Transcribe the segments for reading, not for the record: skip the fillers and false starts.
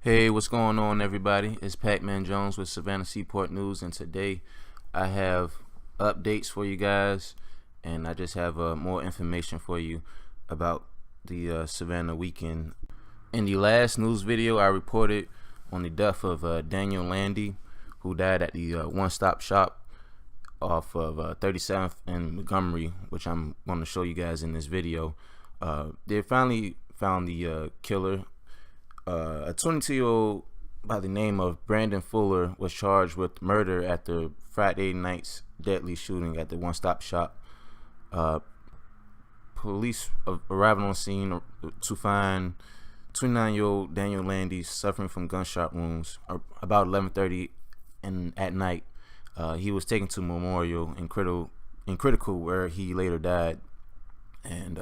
Hey, what's going on, everybody? It's Pac-Man Jones with Savannah Seaport News, and today I have updates for you guys, and I just have more information for you about the Savannah weekend. In the last news video, I reported on the death of Daniel Landy, who died at the one-stop shop off of 37th and Montgomery, which I'm going to show you guys in this video. They finally found the killer. A 22-year-old by the name of Brandon Fuller was charged with murder at the Friday night's deadly shooting at the one-stop shop. Police arrived on scene to find 29-year-old Daniel Landy suffering from gunshot wounds about 11:30 at night. He was taken to Memorial in critical, where he later died. And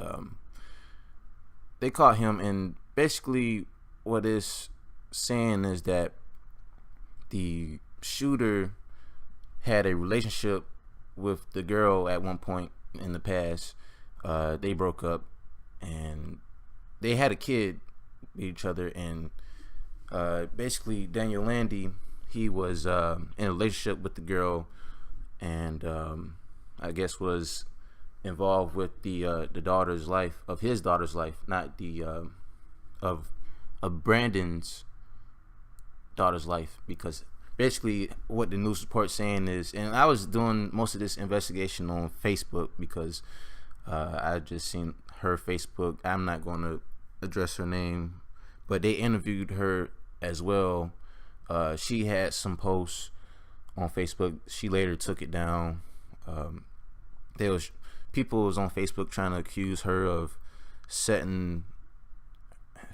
they caught him, and basically what it's saying is that the shooter had a relationship with the girl at one point in the past. They broke up and they had a kid with each other, and basically Daniel Landy, he was in a relationship with the girl, and I guess was involved with the daughter's life, of his daughter's life, not the of Brandon's daughter's life, because basically what the news report's saying is, and I was doing most of this investigation on Facebook because I just seen her Facebook. I'm not going to address her name, but they interviewed her as well. She had some posts on Facebook. She later took it down. There was people was on Facebook trying to accuse her of setting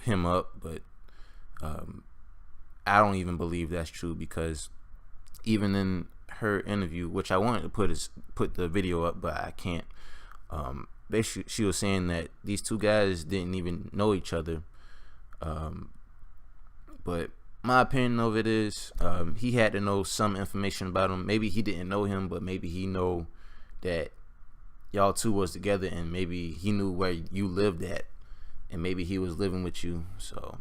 him up, but I don't even believe that's true, because even in her interview, which I wanted to put the video up, but I can't, basically she was saying that these two guys didn't even know each other. But my opinion of it is, he had to know some information about him. Maybe he didn't know him, but maybe he know that y'all two was together, and maybe he knew where you lived at, and maybe he was living with you. So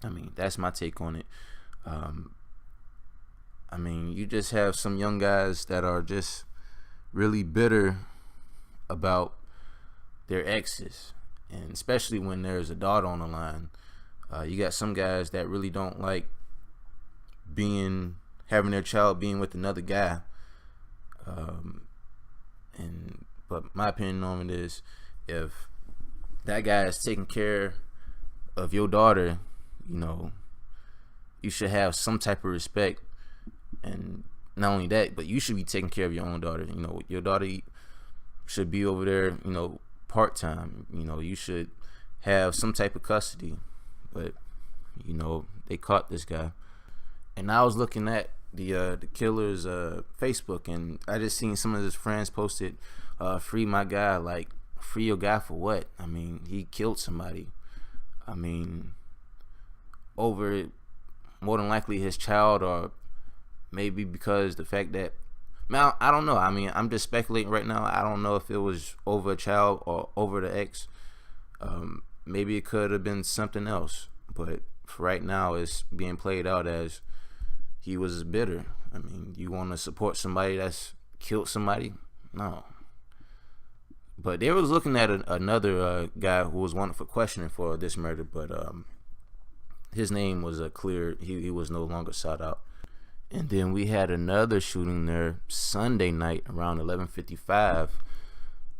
I mean, that's my take on it. I mean, you just have some young guys that are just really bitter about their exes, and especially when there's a daughter on the line. You got some guys that really don't like having their child being with another guy. But my opinion on it is, if that guy is taking care of your daughter, you know, you should have some type of respect. And not only that, but you should be taking care of your own daughter. You know, your daughter should be over there, you know, part-time. You know, you should have some type of custody. But, you know, they caught this guy. And I was looking at the killer's Facebook, and I just seen some of his friends posted, free my guy. Like, free your guy for what? I mean, he killed somebody. I mean, over more than likely his child, or maybe because the fact that, now I don't know. I mean, I'm just speculating right now. I don't know if it was over a child or over the ex. Maybe it could have been something else, but for right now it's being played out as he was bitter. I mean, you want to support somebody that's killed somebody? No. But they was looking at another guy who was wanted for questioning for this murder, but his name was clear. He was no longer sought out. And then we had another shooting there Sunday night around 11:55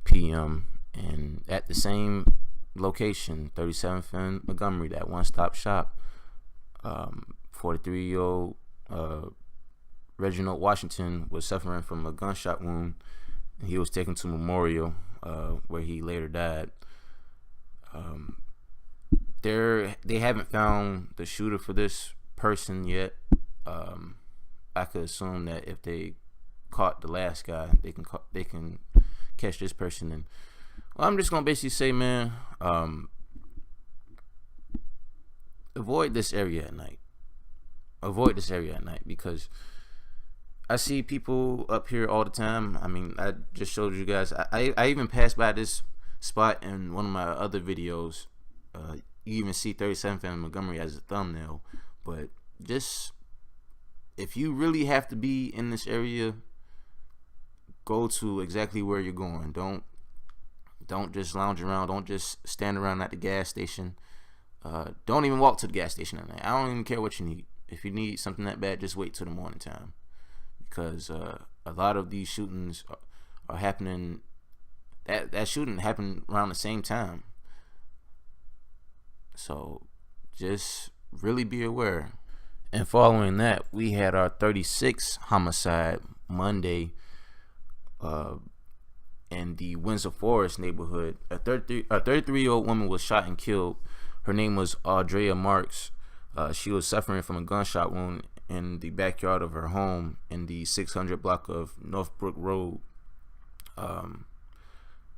p.m. and at the same location, 37th and Montgomery, that one-stop shop. 43-year-old Reginald Washington was suffering from a gunshot wound. He was taken to Memorial, where he later died. They haven't found the shooter for this person yet. I could assume that if they caught the last guy, they can catch this person. And well, I'm just gonna basically say, man, avoid this area at night. Avoid this area at night, because I see people up here all the time. I mean, I just showed you guys. I even passed by this spot in one of my other videos. You even see 37th and Montgomery as a thumbnail, But just, if you really have to be in this area, go to exactly where you're going. Don't just lounge around. Don't just stand around at the gas station. Don't even walk to the gas station at night. I don't even care what you need. If you need something that bad, just wait till the morning time, because a lot of these shootings are happening. That shooting happened around the same time. So just really be aware. And following that, we had our 36th homicide Monday in the Windsor Forest neighborhood. A 33-year-old woman was shot and killed. Her name was Audrea Marks. She was suffering from a gunshot wound in the backyard of her home in the 600 block of Northbrook Road.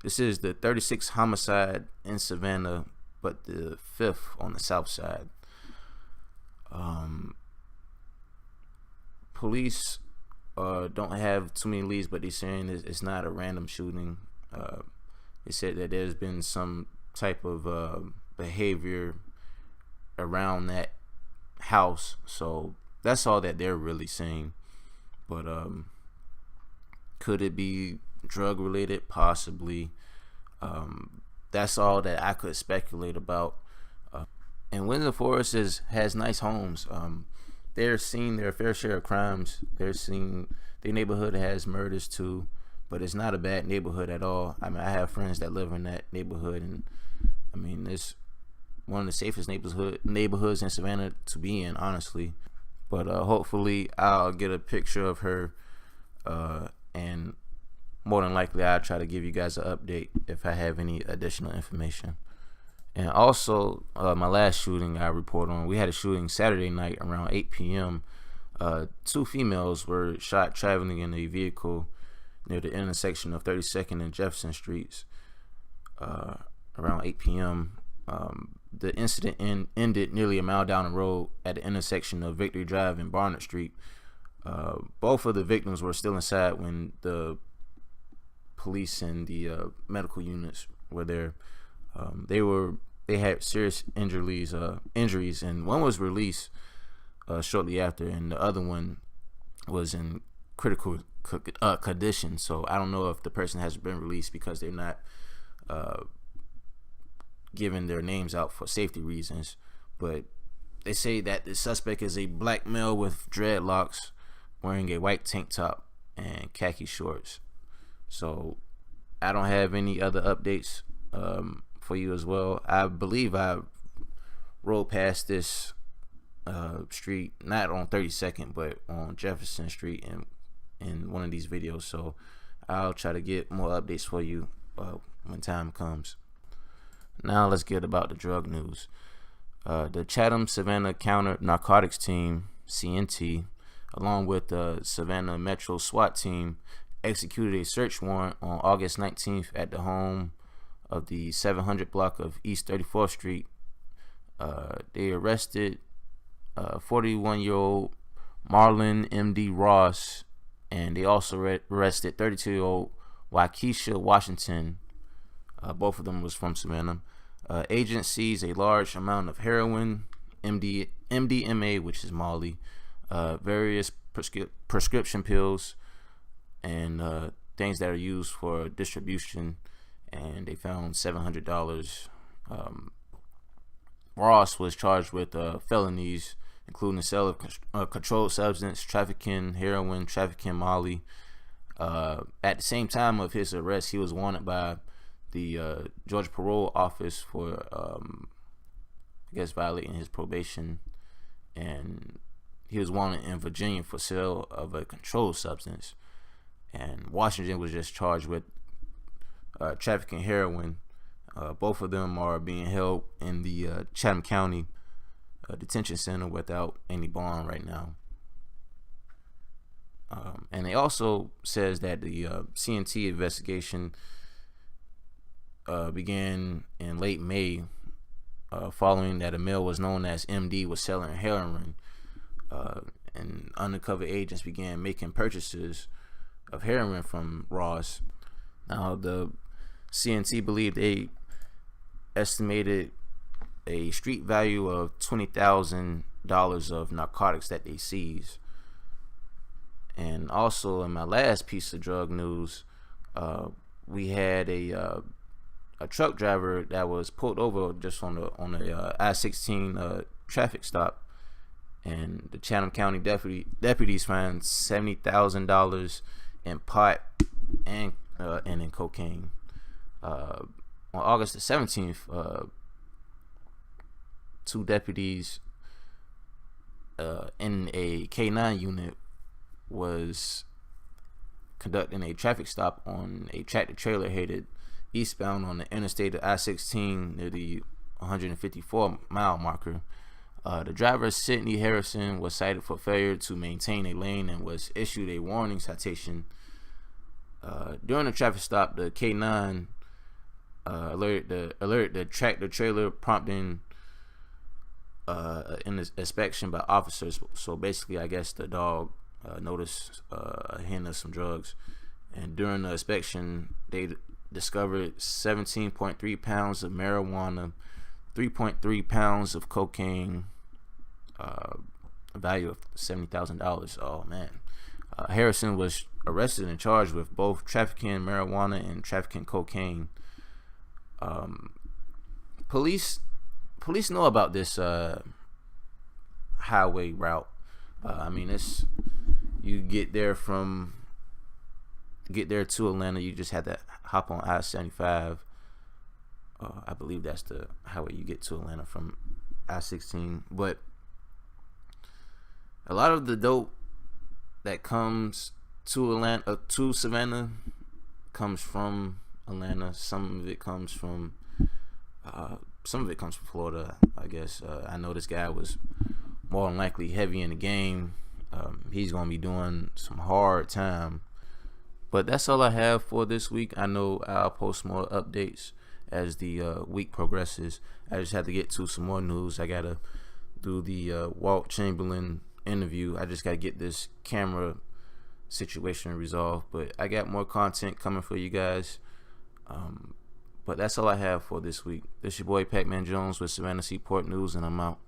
This is the 36th homicide in Savannah, but the 5th on the south side. Police don't have too many leads, but they're saying it's not a random shooting. They said that there's been some type of behavior around that house, so that's all that they're really saying. But could it be drug related? Possibly. That's all that I could speculate about. And Windsor Forest has nice homes. They're seeing their fair share of crimes. Their neighborhood has murders too, but it's not a bad neighborhood at all. I mean, I have friends that live in that neighborhood, and I mean, it's one of the safest neighborhoods in Savannah to be in, honestly. But hopefully I'll get a picture of her, and more than likely I'll try to give you guys an update if I have any additional information. And also, my last shooting I report on, we had a shooting Saturday night around 8 p.m. 2 females were shot traveling in a vehicle near the intersection of 32nd and Jefferson Streets around 8 p.m. The incident ended nearly a mile down the road at the intersection of Victory Drive and Barnard Street. Both of the victims were still inside when the police and the medical units were there. They had serious injuries, and one was released shortly after, and the other one was in critical condition. So I don't know if the person has been released because they're not giving their names out for safety reasons. But they say that the suspect is a black male with dreadlocks, wearing a white tank top and khaki shorts. So I don't have any other updates for you as well. I believe I rode past this street, not on 32nd, but on Jefferson Street in one of these videos. So I'll try to get more updates for you when time comes. Now let's get about the drug news. The Chatham Savannah Counter Narcotics Team, CNT, along with the Savannah Metro SWAT Team, executed a search warrant on August 19th at the home of the 700 block of East 34th Street. They arrested 41-year-old Marlon M.D. Ross, and they also arrested 32-year-old Wykisha Washington. Both of them was from Savannah. Agent seized a large amount of heroin, MDMA, which is Molly, various prescription pills, and things that are used for distribution, and they found $700. Ross was charged with felonies, including the sale of controlled substance, trafficking heroin, trafficking Molly. At the same time of his arrest, he was wanted by the Georgia Parole Office for, I guess, violating his probation, and he was wanted in Virginia for sale of a controlled substance. And Washington was just charged with trafficking heroin. Both of them are being held in the Chatham County Detention Center without any bond right now. And it also says that the CNT investigation began in late May, following that a male was known as MD was selling heroin, and undercover agents began making purchases of heroin from Ross. Now, the CNT believed they estimated a street value of $20,000 of narcotics that they seized. And also, in my last piece of drug news, we had a truck driver that was pulled over just on the I-16 traffic stop, and the Chatham County deputies found $70,000 in pot and in cocaine. On August the 17th, two deputies in a K9 unit was conducting a traffic stop on a tractor trailer headed eastbound on the interstate of I-16 near the 154-mile marker. The driver, Sidney Harrison, was cited for failure to maintain a lane and was issued a warning citation. During the traffic stop, the K9 alerted the tractor trailer, prompting an inspection by officers. So basically, I guess the dog noticed a hint of some drugs, and during the inspection, they discovered 17.3 pounds of marijuana, 3.3 pounds of cocaine, a value of $70,000. Oh man. Harrison was arrested and charged with both trafficking marijuana and trafficking cocaine. Police know about this highway route. I mean, it's, you get there to Atlanta, you just had to hop on I-75. I believe that's the highway you get to Atlanta from I-16. But a lot of the dope that comes to Atlanta, to Savannah, comes from Atlanta. Some of it comes from Florida, I guess. I know this guy was more than likely heavy in the game. He's gonna be doing some hard time. But that's all I have for this week. I know I'll post more updates as the week progresses. I just had to get to some more news. I gotta do the Walt Chamberlain interview. I just gotta get this camera situation resolved. But I got more content coming for you guys. But that's all I have for this week. This your boy Pac-Man Jones with Savannah Seaport News, and I'm out.